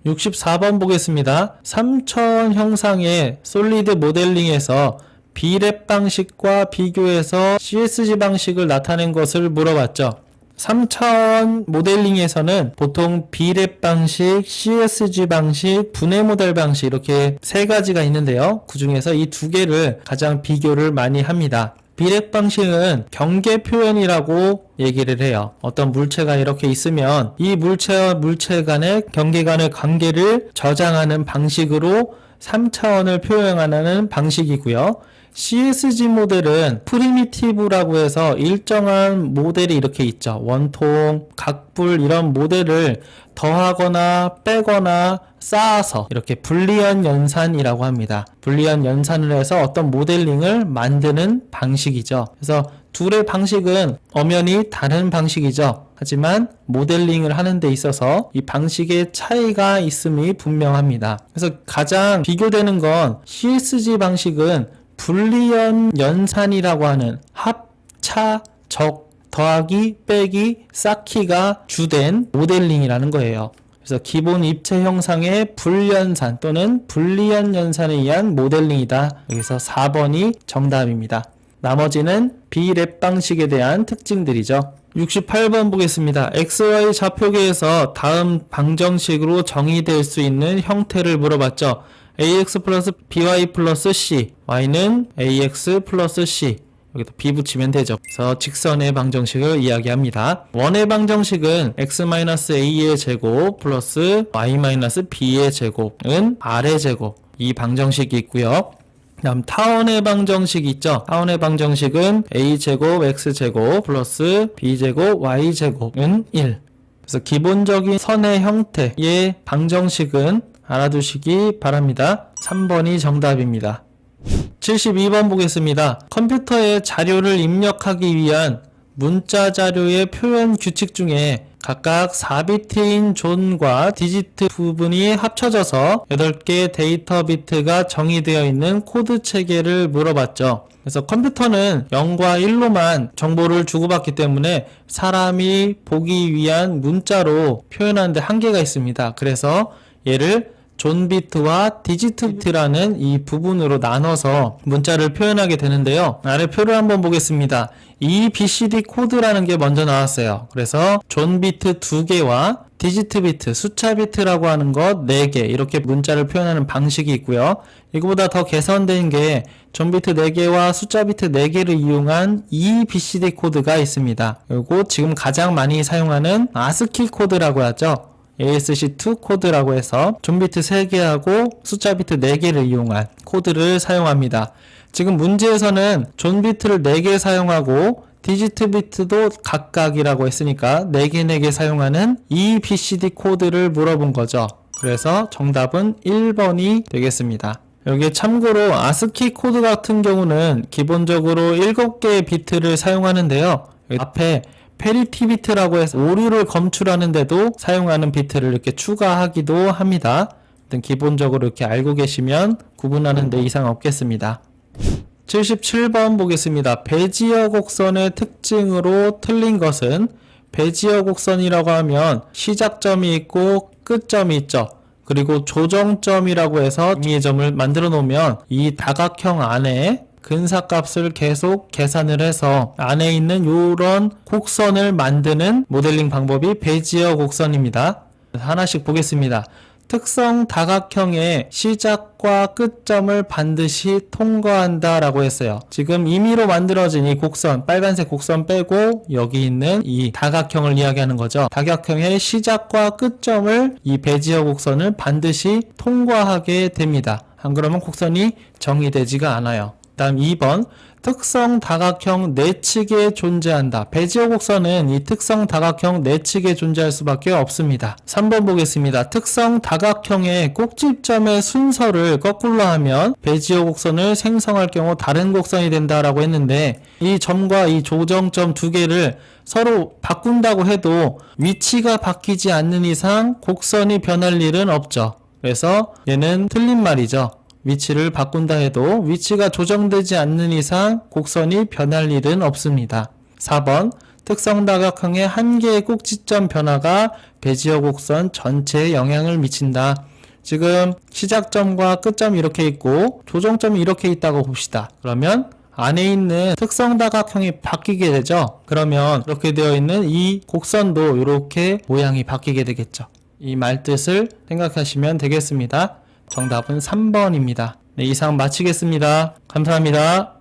64번 보겠습니다. 3차원 형상의 솔리드 모델링에서 B랩 방식과 비교해서 CSG 방식을 나타낸 것을 물어봤죠. 3차원 모델링에서는 보통 B랩 방식, CSG 방식, 분해 모델 방식 이렇게 세 가지가 있는데요. 그 중에서 이 두 개를 가장 비교를 많이 합니다. B랩 방식은 경계 표현이라고 얘기를 해요. 어떤 물체가 이렇게 있으면 이 물체와 물체 간의 경계 간의 관계를 저장하는 방식으로 3차원을 표현하는 방식이고요. CSG 모델은 프리미티브라고 해서 일정한 모델이 이렇게 있죠. 원통, 각불 이런 모델을 더하거나 빼거나 쌓아서 이렇게 불리언 연산이라고 합니다. 불리언 연산을 해서 어떤 모델링을 만드는 방식이죠. 그래서 둘의 방식은 엄연히 다른 방식이죠. 하지만 모델링을 하는 데 있어서 이 방식의 차이가 있음이 분명합니다. 그래서 가장 비교되는 건 CSG 방식은 불리언 연산이라고 하는 합, 차, 적, 더하기, 빼기, 쌓기가 주된 모델링이라는 거예요. 그래서 기본 입체 형상의 불연산 또는 불리언 연산에 의한 모델링이다. 여기서 4번이 정답입니다. 나머지는 B랩 방식에 대한 특징들이죠. 68번 보겠습니다. XY 좌표계에서 다음 방정식으로 정의될 수 있는 형태를 물어봤죠. ax 플러스 by 플러스 c, y는 ax 플러스 c, 여기다 b 붙이면 되죠. 그래서 직선의 방정식을 이야기합니다. 원의 방정식은 x-a의 제곱 플러스 y-b의 제곱은 r의 제곱, 이 방정식이 있고요. 다음 타원의 방정식 있죠. 타원의 방정식은 a제곱 x제곱 플러스 b제곱 y제곱은 1. 그래서 기본적인 선의 형태의 방정식은 알아두시기 바랍니다. 3번이 정답입니다. 72번 보겠습니다. 컴퓨터에 자료를 입력하기 위한 문자 자료의 표현 규칙 중에 각각 4비트인 존과 디지트 부분이 합쳐져서 8개 데이터 비트가 정의되어 있는 코드 체계를 물어봤죠. 그래서 컴퓨터는 0과 1로만 정보를 주고받기 때문에 사람이 보기 위한 문자로 표현하는데 한계가 있습니다. 그래서 얘를 존 비트와 디지트 비트라는 이 부분으로 나눠서 문자를 표현하게 되는데요. 아래 표를 한번 보겠습니다. EBCD 코드라는 게 먼저 나왔어요. 그래서 존 비트 2개와 디지트 비트, 숫자 비트라고 하는 것 4개 이렇게 문자를 표현하는 방식이 있고요. 이거보다 더 개선된 게 존 비트 4개와 숫자 비트 4개를 이용한 EBCD 코드가 있습니다. 그리고 지금 가장 많이 사용하는 ASCII 코드라고 하죠. ASC2 코드라고 해서 존 비트 3개하고 숫자 비트 4개를 이용한 코드를 사용합니다. 지금 문제에서는 존 비트를 4개 사용하고 디지트 비트도 각각이라고 했으니까 4개 4개 사용하는 EBCD 코드를 물어본 거죠. 그래서 정답은 1번이 되겠습니다. 여기에 참고로 ASCII 코드 같은 경우는 기본적으로 7개의 비트를 사용하는데요. 앞에 페리티 비트라고 해서 오류를 검출하는데도 사용하는 비트를 이렇게 추가하기도 합니다. 기본적으로 이렇게 알고 계시면 구분하는 데 이상 없겠습니다. 77번 보겠습니다. 베지어 곡선의 특징으로 틀린 것은, 베지어 곡선이라고 하면 시작점이 있고 끝점이 있죠. 그리고 조정점이라고 해서 임의의 점을 만들어 놓으면 이 다각형 안에 근사값을 계속 계산을 해서 안에 있는 이런 곡선을 만드는 모델링 방법이 베지어 곡선입니다. 하나씩 보겠습니다. 특성 다각형의 시작과 끝점을 반드시 통과한다 라고 했어요. 지금 임의로 만들어진 이 곡선, 빨간색 곡선 빼고 여기 있는 이 다각형을 이야기하는 거죠. 다각형의 시작과 끝점을 이 베지어 곡선을 반드시 통과하게 됩니다. 안 그러면 곡선이 정의되지가 않아요. 다음 2번, 특성 다각형 내측에 존재한다. 베지어 곡선은 이 특성 다각형 내측에 존재할 수밖에 없습니다. 3번 보겠습니다. 특성 다각형의 꼭지점의 순서를 거꾸로 하면 베지어 곡선을 생성할 경우 다른 곡선이 된다라고 했는데, 이 점과 이 조정점 두 개를 서로 바꾼다고 해도 위치가 바뀌지 않는 이상 곡선이 변할 일은 없죠. 그래서 얘는 틀린 말이죠. 위치를 바꾼다 해도 위치가 조정되지 않는 이상 곡선이 변할 일은 없습니다. 4번, 특성 다각형의 한 개의 꼭지점 변화가 베지어 곡선 전체에 영향을 미친다. 지금 시작점과 끝점이 이렇게 있고 조정점이 이렇게 있다고 봅시다. 그러면 안에 있는 특성 다각형이 바뀌게 되죠. 그러면 이렇게 되어 있는 이 곡선도 이렇게 모양이 바뀌게 되겠죠. 이 말뜻을 생각하시면 되겠습니다. 정답은 3번입니다. 네, 이상 마치겠습니다. 감사합니다.